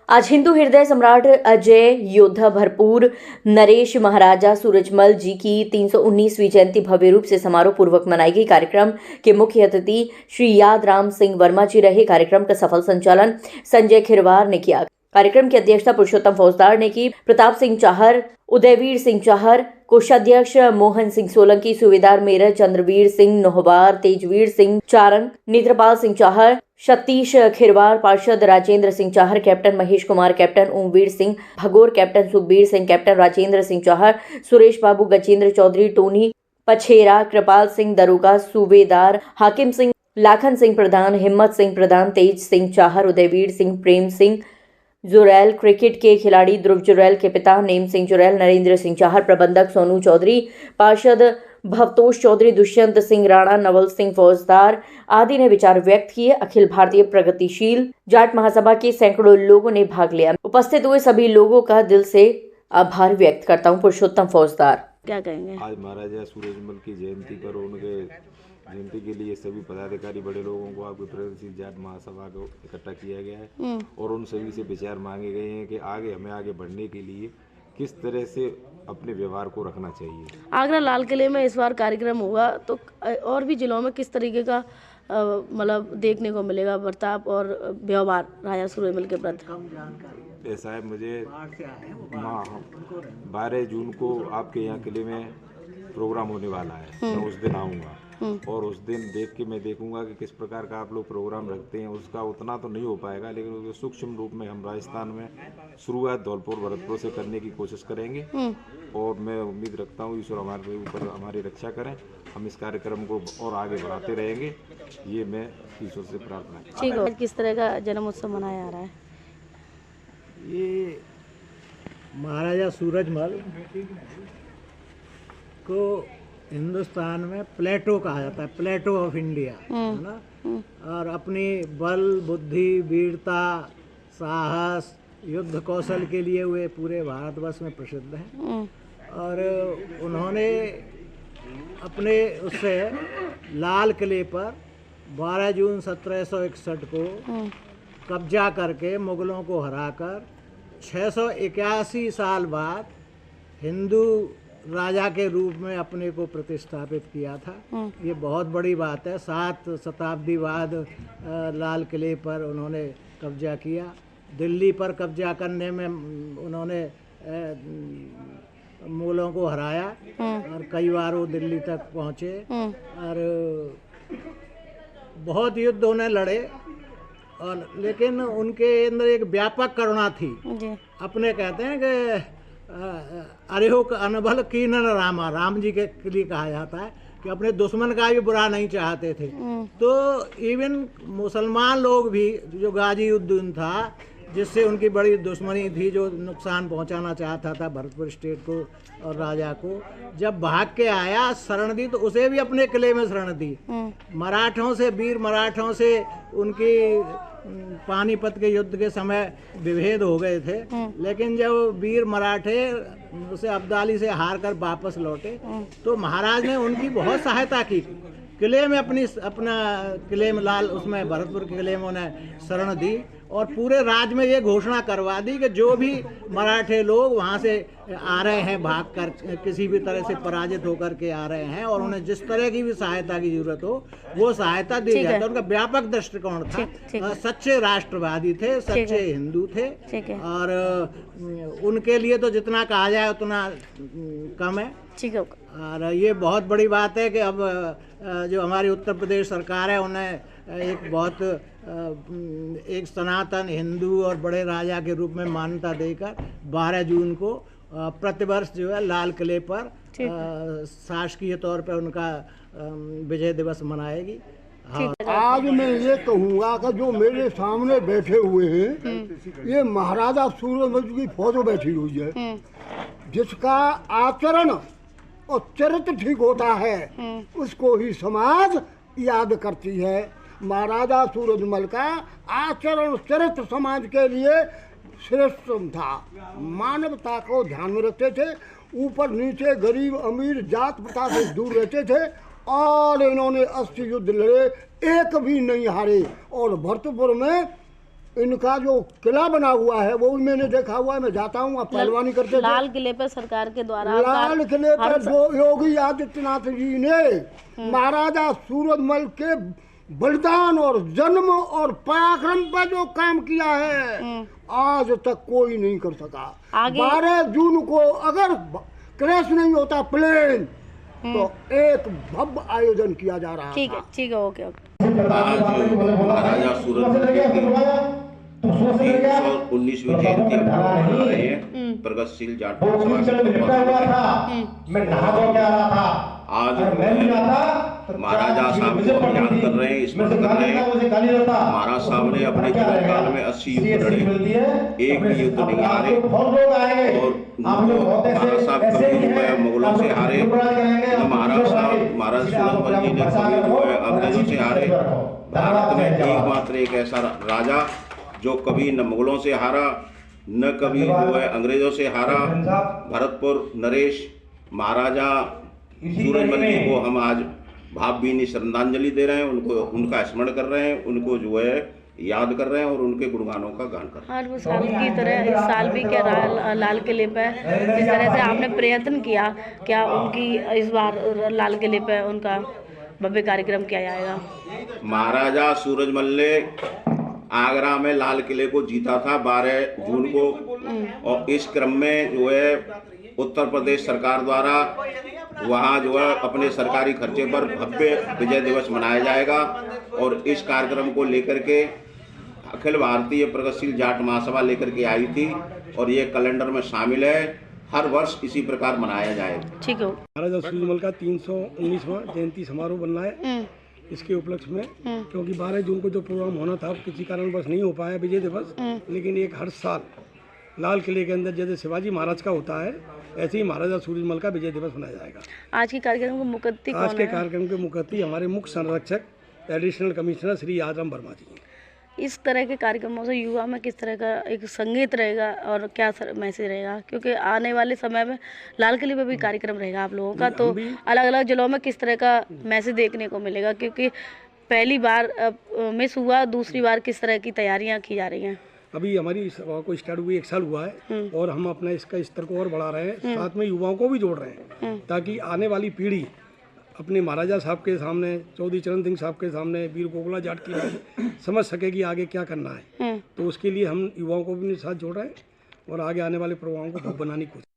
आज हिंदू हृदय सम्राट अजय योद्धा भरपूर नरेश महाराजा सूरजमल जी की 319वीं जयंती भव्य रूप से समारोह पूर्वक मनाई गई। कार्यक्रम के मुख्य अतिथि श्री याद राम सिंह वर्मा जी रहे। कार्यक्रम का सफल संचालन संजय खिरवार ने किया। कार्यक्रम की अध्यक्षता पुरुषोत्तम फौजदार ने की। प्रताप सिंह चाहर, उदयवीर सिंह चाहर, कोषाध्यक्ष मोहन सिंह सोलंकी, सूबेदार मेरठ चंद्रवीर सिंह नोहबार, तेजवीर सिंह चारंग, नेत्रपाल सिंह चाहर, सतीश खिरवार, पार्षद Rajendra Singh Chahar, captain Mahesh Kumar, captain Omvir Singh Bhagor, captain Sukhbir Singh, captain Rajendra Singh Chahar, Suresh Babu, Gajendra Chaudhary, Tony Pachhera, Kripal Singh दरोगा, सूबेदार हाकिम सिंह, लाखन सिंह प्रधान, हिम्मत सिंह प्रधान, तेज सिंह चाहर, उदयवीर सिंह, प्रेम सिंह जुरैल, क्रिकेट के खिलाड़ी ध्रुव जुरैल के पिता नेम सिंह जुरैल, नरेंद्र सिंह चाहर, प्रबंधक सोनू चौधरी, पार्षद भवतोष चौधरी, दुष्यंत सिंह राणा, नवल सिंह फौजदार आदि ने विचार व्यक्त किए। अखिल भारतीय प्रगतिशील जाट महासभा के सैकड़ों लोगों ने भाग लिया। उपस्थित हुए सभी लोगों का दिल से आभार व्यक्त करता हूं। पुरुषोत्तम फौजदार क्या कहेंगे? आज महाराजा सूरजमल की जयंती पर उनके जयंती के लिए सभी पदाधिकारी बड़े लोगों को आपके प्रगतिशील जाट महासभा को इकट्ठा किया गया है और उन सभी से विचार मांगे गए हैं कि हमें आगे बढ़ने के लिए किस तरह से अपने व्यवहार को रखना चाहिए। आगरा लाल किले में इस बार कार्यक्रम हुआ तो और भी जिलों में किस तरीके का मतलब देखने को मिलेगा बर्ताव और व्यवहार राजा सूरजमल के प्रति? ऐसा है, मुझे 12 जून को आपके यहाँ किले में प्रोग्राम होने वाला है। मैं उस दिन आऊँगा और उस दिन देख के मैं देखूंगा कि किस प्रकार का आप लोग प्रोग्राम रखते हैं। उसका उतना तो नहीं हो पाएगा, लेकिन उसके सूक्ष्म रूप में हम राजस्थान में शुरुआत धौलपुर भरतपुर से करने की कोशिश करेंगे और मैं उम्मीद रखता हूँ ईश्वर हमारे ऊपर हमारी रक्षा करें। हम इस कार्यक्रम को और आगे बढ़ाते रहेंगे, ये मैं ईश्वर से प्रार्थना करता हूं। ठीक है। किस तरह का जन्म उत्सव मनाया जा रहा है? ये महाराजा सूरजमल को हिंदुस्तान में प्लेटो कहा जाता है, प्लेटो ऑफ इंडिया, है ना। और अपनी बल, बुद्धि, वीरता, साहस, युद्ध कौशल के लिए वे पूरे भारतवर्ष में प्रसिद्ध हैं। और उन्होंने अपने उससे लाल किले पर 12 जून 1761 को कब्जा करके मुगलों को हराकर 681 साल बाद हिंदू राजा के रूप में अपने को प्रतिस्थापित किया था। ये बहुत बड़ी बात है। 7 शताब्दी बाद लाल किले पर उन्होंने कब्जा किया। दिल्ली पर कब्जा करने में उन्होंने मुगलों को हराया और कई बार वो दिल्ली तक पहुँचे और बहुत युद्ध उन्हें लड़े और लेकिन उनके अंदर एक व्यापक करुणा थी। अपने कहते हैं कि अरेहो अनबल कीनन रामा, राम जी के लिए कहा जाता है कि अपने दुश्मन का भी बुरा नहीं चाहते थे। तो इवन मुसलमान लोग भी, जो गाजी उद्दीन था जिससे उनकी बड़ी दुश्मनी थी, जो नुकसान पहुंचाना चाहता था भरतपुर स्टेट को और राजा को, जब भाग के आया शरण दी तो उसे भी अपने किले में शरण दी। मराठों से, वीर मराठों से उनकी पानीपत के युद्ध के समय विभेद हो गए थे, लेकिन जब वीर मराठे उसे अब्दाली से हार कर वापस लौटे तो महाराज ने उनकी बहुत सहायता की। किले में अपना किले में लाल उसमें भरतपुर के किले में उन्हें शरण दी और पूरे राज्य में ये घोषणा करवा दी कि जो भी मराठे लोग वहाँ से आ रहे हैं भाग कर, किसी भी तरह से पराजित होकर के आ रहे हैं और उन्हें जिस तरह की भी सहायता की जरूरत हो वो सहायता दी जाए। तो उनका व्यापक दृष्टिकोण था। सच्चे राष्ट्रवादी थे, सच्चे हिंदू थे और उनके लिए तो जितना कहा जाए उतना कम है। ठीक है। और ये बहुत बड़ी बात है कि अब जो हमारी उत्तर प्रदेश सरकार है उन्हें एक बहुत एक सनातन हिंदू और बड़े राजा के रूप में मान्यता देकर 12 जून को प्रतिवर्ष जो है लाल किले पर शासकीय तौर पर उनका विजय दिवस मनाएगी। हाँ। आज मैं ये कहूँगा कि जो मेरे सामने बैठे हुए हैं ये महाराजा सूरजमल की फोटो बैठी हुई है, जिसका आचरण और चरित्र ठीक होता है उसको ही समाज याद करती है। महाराजा सूरजमल का आचरण चरित्र समाज के लिए श्रेष्ठ था। मानवता को ध्यान में रखते थे, ऊपर नीचे गरीब अमीर जात प्रथा से दूर रहते थे और इन्होंने 80 युद्ध लड़े, एक भी नहीं हारे और भरतपुर में इनका जो किला बना हुआ है वो भी मैंने देखा हुआ है। मैं जाता हूँ, आप पहलवानी करते थे। लाल किले पर सरकार के द्वारा लाल किले पर जो योगी आदित्यनाथ जी ने महाराजा सूरजमल के बलिदान और जन्म और पराक्रम पर जो काम किया है आज तक कोई नहीं कर सका। 12 जून को अगर क्रैश नहीं होता प्लेन तो एक भव्य आयोजन किया जा रहा है। ठीक है, ओके। आज महाराजा सूरजमल की 319वीं जयंती मना रहे हैं प्रगतिशील जाट सभा के। आज महाराजा साहब को हम याद कर रहे हैं, स्मरण कर रहे हैं। महाराज साहब ने अपने जीवन काल में 80 युद्ध लड़े, एक भी युद्ध नहीं हारे। और महाराज साहब कभी जो है मुगलों से हारे, महाराज सूरजमल जी ने कभी जो है अंग्रेजों से हारे। भारत में एकमात्र एक ऐसा राजा जो कभी न मुगलों से हारा न कभी जो है अंग्रेजों से हारा, भरतपुर नरेश महाराजा सूरजमल जी को हम आज भावभीनी श्रद्धांजलि दे रहे हैं। उनको उनका स्मरण कर रहे हैं, उनको जो है याद कर रहे हैं और उनके गुणगानों का गान कर रहे हैं। हर वो साल की तरह इस साल भी क्या लाल किले पे जिस तरह से आपने प्रयत्न किया, क्या उनकी इस बार लाल किले पे उनका भव्य कार्यक्रम किया जाएगा? महाराजा सूरजमल ने आगरा में लाल किले को जीता था 12 जून को, और इस क्रम में जो है उत्तर प्रदेश सरकार द्वारा वहाँ जो है अपने सरकारी खर्चे पर भव्य विजय दिवस मनाया जाएगा। और इस कार्यक्रम को लेकर के अखिल भारतीय प्रगतिशील जाट महासभा लेकर के आई थी और ये कैलेंडर में शामिल है। हर वर्ष इसी प्रकार मनाया जाएगा। ठीक है। महाराजा सूरजमल का 319वां जयंती समारोह बनना है इसके उपलक्ष्य में, क्योंकि 12 जून को जो प्रोग्राम होना था किसी कारणवश नहीं हो पाया विजय दिवस, लेकिन एक हर साल लाल किले के अंदर जैसे शिवाजी महाराज का होता है ऐसे ही महाराजा सूरजमल का विजय दिवस मनाया जाएगा। आज के कार्यक्रम को मुक्ति कौन है? आज के कार्यक्रम के मुक्ति हमारे मुख्य संरक्षक एडिशनल कमिश्नर श्री यादराम वर्मा जी। इस तरह के कार्यक्रमों से युवा में किस तरह का एक संगीत रहेगा और क्या मैसेज रहेगा, क्योंकि आने वाले समय में लाल किले पे भी कार्यक्रम रहेगा आप लोगों का, तो अलग अलग जिलों में किस तरह का मैसेज देखने को मिलेगा? क्योंकि पहली बार मिस हुआ, दूसरी बार किस तरह की तैयारियां की जा रही हैं? अभी हमारी सभा को स्टार्ट हुई 1 साल हुआ है और हम अपना इसका स्तर को और बढ़ा रहे हैं, साथ में युवाओं को भी जोड़ रहे हैं ताकि आने वाली पीढ़ी अपने महाराजा साहब के सामने, चौधरी चरण सिंह साहब के सामने, वीर गोगला जाट की समझ सके कि आगे क्या करना है। तो उसके लिए हम युवाओं को भी साथ जोड़ रहे हैं और आगे आने वाले प्रोग्राम को बनाने की कोशिश